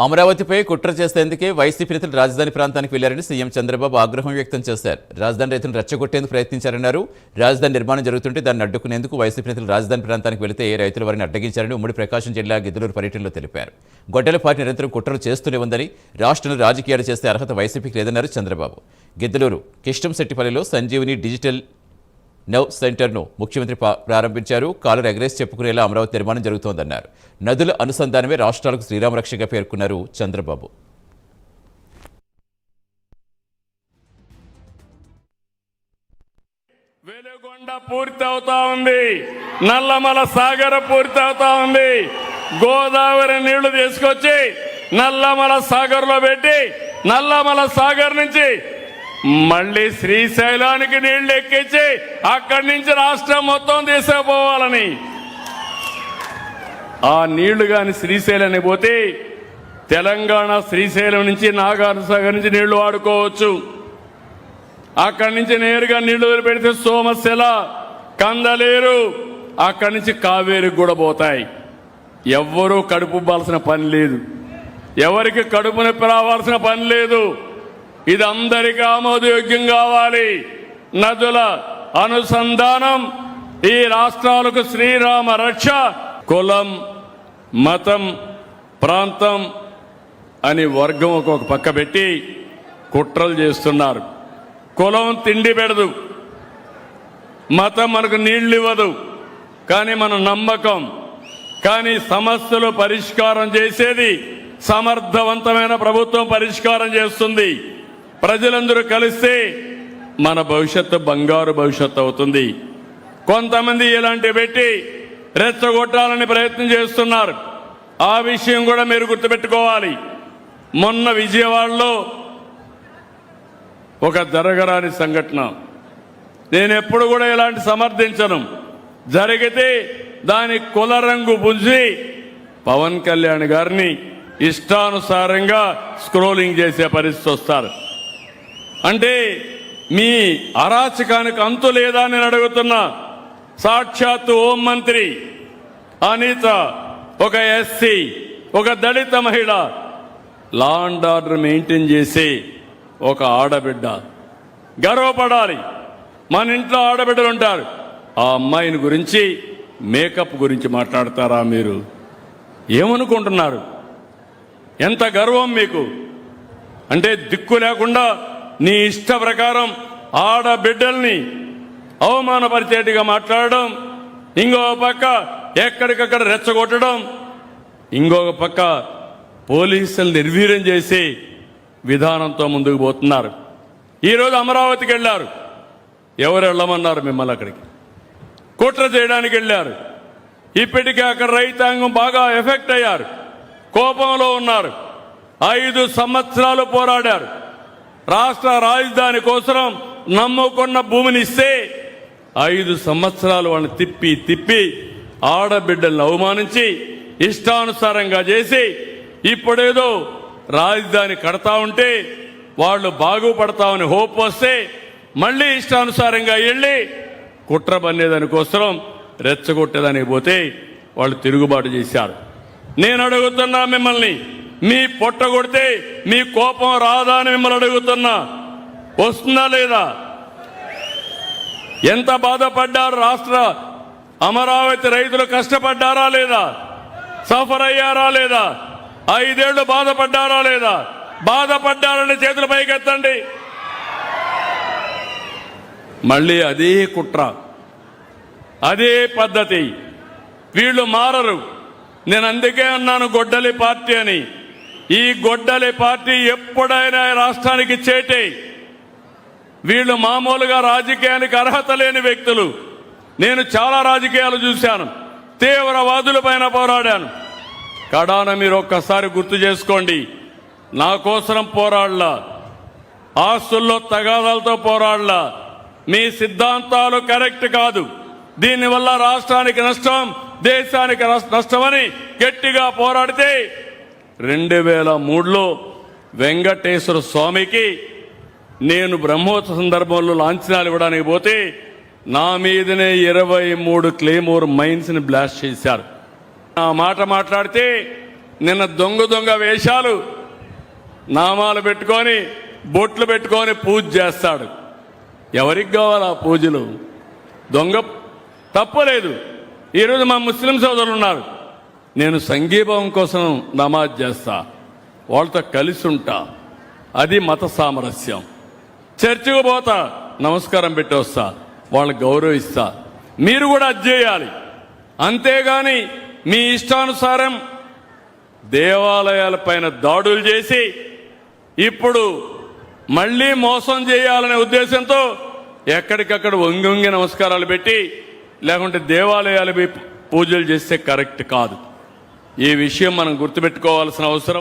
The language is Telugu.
అమరావతిపై కుట్ర చేసేందుకే వైసీపీ నేతలు రాజధాని ప్రాంతానికి వెళ్లారని సీఎం చంద్రబాబు ఆగ్రహం వ్యక్తం చేశారు. రాజధాని రైతులను రెచ్చగొట్టేందుకు ప్రయత్నించారన్నారు. రాజధాని నిర్మాణం జరుగుతుంటే దాన్ని అడ్డుకునేందుకు వైసీపీ నేతలు రాజధాని ప్రాంతానికి వెళితే రైతులు వారిని అడ్డగించారని ఉమ్మడి ప్రకాశం జిల్లా గిద్దలూరు పర్యటనలో తెలిపారు. గొడ్డలి పార్టీ నిరంతరం కుట్రలు చేస్తూనే ఉందని, రాష్ట్రంలో రాజకీయాలు చేసే అర్హత వైసీపీకి లేదన్నారు చంద్రబాబు. గిద్దలూరు కిష్టంశెట్టిపల్లిలో సంజీవిని డిజిటల్ నవ్ సెంటర్ను ముఖ్యమంత్రి ప్రారంభించారు. కాలును ఎగరేసి చెప్పుకునేలా అమరావతి నిర్మాణం జరుగుతోందన్నారు. నదుల అనుసంధానమే రాష్ట్రాలకు శ్రీరామ రక్షగా పేర్కొన్నారు చంద్రబాబు. వెలుగొండ పూర్తవుతా ఉంది, నల్లమల సాగర్ పూర్తవుతా ఉంది. గోదావరి నీళ్లు తీసుకొచ్చి నల్లమల సాగర్ లో పెట్టి నల్లమల సాగర్ నుంచి మళ్ళీ శ్రీశైలానికి నీళ్లు ఎక్కించి అక్కడి నుంచి రాష్ట్రం మొత్తం తీసుకుపోవాలని. ఆ నీళ్లు కాని శ్రీశైలానికి పోతే తెలంగాణ శ్రీశైలం నుంచి నాగార్జున సాగర్ నుంచి నీళ్లు వాడుకోవచ్చు. అక్కడి నుంచి నేరుగా నీళ్లు వదిలిపెడితే సోమశిల, కందలేరు, అక్కడి నుంచి కావేరికి కూడా పోతాయి. ఎవ్వరూ కడుపు ఇవ్వాల్సిన పని లేదు, ఎవరికి కడుపు నొప్పి రావాల్సిన పని లేదు. ఇది అందరికీ ఆమోదయోగ్యం కావాలి. నదుల అనుసంధానం ఈ రాష్ట్రాలకు శ్రీరామ రక్ష. కులం, మతం, ప్రాంతం అని వర్గం ఒక్కొక్క పక్క పెట్టి కుట్రలు చేస్తున్నారు. కులం తిండి పెడదు, మతం మనకు నీళ్లు ఇవ్వదు, కానీ మన నమ్మకం. కానీ సమస్యలు పరిష్కారం చేసేది సమర్థవంతమైన ప్రభుత్వం పరిష్కారం చేస్తుంది. ప్రజలందరూ కలిస్తే మన భవిష్యత్తు బంగారు భవిష్యత్తు అవుతుంది. కొంతమంది ఇలాంటివి పెట్టి రెచ్చగొట్టాలని ప్రయత్నం చేస్తున్నారు. ఆ విషయం కూడా మీరు గుర్తుపెట్టుకోవాలి. మొన్న విజయవాడలో ఒక జరగరాని సంఘటన. నేను ఎప్పుడు కూడా ఇలాంటి సమర్థించను. జరిగితే దాని కుల రంగు పుంజి పవన్ కళ్యాణ్ గారిని ఇష్టానుసారంగా స్క్రోలింగ్ చేసే పరిస్థితి వస్తారు. అంటే మీ అరాచకానికి అంతు లేదా నేను అడుగుతున్నా. సాక్షాత్తు హోంమంత్రి అనిత, ఒక ఎస్సీ, ఒక దళిత మహిళ, లా అండ్ ఆర్డర్ మెయింటైన్ చేసే ఒక ఆడబిడ్డ. గర్వపడాలి. మన ఇంట్లో ఆడబిడ్డలు ఉంటారు. ఆ అమ్మాయిని గురించి, మేకప్ గురించి మాట్లాడతారా మీరు? ఏమనుకుంటున్నారు? ఎంత గర్వం మీకు? అంటే దిక్కు లేకుండా నీ ఇష్ట ప్రకారం ఆడబిడ్డల్ని అవమానపరిచేట్టుగా మాట్లాడడం, ఇంకొక పక్క ఎక్కడికక్కడ రెచ్చగొట్టడం, ఇంకొక పక్క పోలీసులు నిర్వీర్యం చేసి విధానంతో ముందుకు పోతున్నారు. ఈరోజు అమరావతికి వెళ్ళారు. ఎవరు వెళ్ళమన్నారు మిమ్మల్ని? అక్కడికి కుట్ర చేయడానికి వెళ్ళారు. ఇప్పటికే అక్కడ రైతాంగం బాగా ఎఫెక్ట్ అయ్యారు, కోపంలో ఉన్నారు. 5 సంవత్సరాలు పోరాడారు. రాష్ట్ర రాజధాని కోసం నమ్ముకున్న భూమిని ఇస్తే 5 సంవత్సరాలు వాళ్ళని తిప్పి ఆడబిడ్డలను అవమానించి ఇష్టానుసారంగా చేసి ఇప్పుడేదో రాజధాని కడతా ఉంటే వాళ్ళు బాగుపడతామని హోప్ వస్తే మళ్ళీ ఇష్టానుసారంగా వెళ్ళి కుట్ర బన్నేదానికోసం రెచ్చగొట్టేదానికి పోతే వాళ్ళు తిరుగుబాటు చేశారు. నేను అడుగుతున్నా మిమ్మల్ని, మీ పొట్ట కొడితే మీ కోపం రాదా అని మిమ్మల్ని అడుగుతున్నా. వస్తుందా లేదా? ఎంత బాధపడ్డారు? రాష్ట్ర అమరావతి రైతులు కష్టపడ్డారా లేదా? సఫర్ అయ్యారా లేదా? 5 ఏళ్లు బాధపడ్డారా లేదా? బాధపడ్డారని చేతుల పైకెత్తండి. మళ్ళీ అదే కుట్ర, అదే పద్ధతి. వీళ్ళు మారరు. నేను అందుకే అన్నాను గొడ్డలి పార్టీ అని. ఈ గొడ్డలి పార్టీ ఎప్పుడైనా రాష్ట్రానికి చేటే. వీళ్ళు మామూలుగా రాజకీయానికి అర్హత లేని వ్యక్తులు. నేను చాలా రాజకీయాలు చూశాను, తీవ్రవాదుల పైన పోరాడాను. కడాన మీరు ఒక్కసారి గుర్తు చేసుకోండి. నా కోసం పోరాడలా, ఆస్తుల్లో తగాదాలతో పోరాడలా. మీ సిద్ధాంతాలు కరెక్ట్ కాదు, దీనివల్ల రాష్ట్రానికి నష్టం, దేశానికి నష్టమని గట్టిగా పోరాడితే 2003లో వెంకటేశ్వర స్వామికి నేను బ్రహ్మోత్సవ సందర్భంలో లాంఛనాలు ఇవ్వడానికి పోతే నా మీదనే 23 క్లేమోర్ మైన్స్ ని బ్లాస్ట్ చేశారు. ఆ మాట మాట్లాడితే నిన్న దొంగ వేషాలు నామాలు పెట్టుకొని బొట్లు పెట్టుకొని పూజ చేస్తాడు. ఎవరికి కావాలి ఆ పూజలు? దొంగ తప్పలేదు. ఈరోజు మా ముస్లిం సోదరులు ఉన్నారు, నేను సంఘీభావం కోసం నమాజ్ చేస్తా, వాళ్ళతో కలిసి ఉంటా, అది మత సామరస్యం. చర్చికి పోతా, నమస్కారం పెట్టి వస్తా, వాళ్ళని గౌరవిస్తా. మీరు కూడా అది చేయాలి. అంతేగాని మీ ఇష్టానుసారం దేవాలయాలపైన దాడులు చేసి ఇప్పుడు మళ్ళీ మోసం చేయాలనే ఉద్దేశంతో ఎక్కడికక్కడ వంగి నమస్కారాలు పెట్టి లేకుంటే దేవాలయాలు పూజలు చేస్తే కరెక్ట్ కాదు. ఈ విషయం మనం గుర్తుపెట్టుకోవాల్సిన అవసరం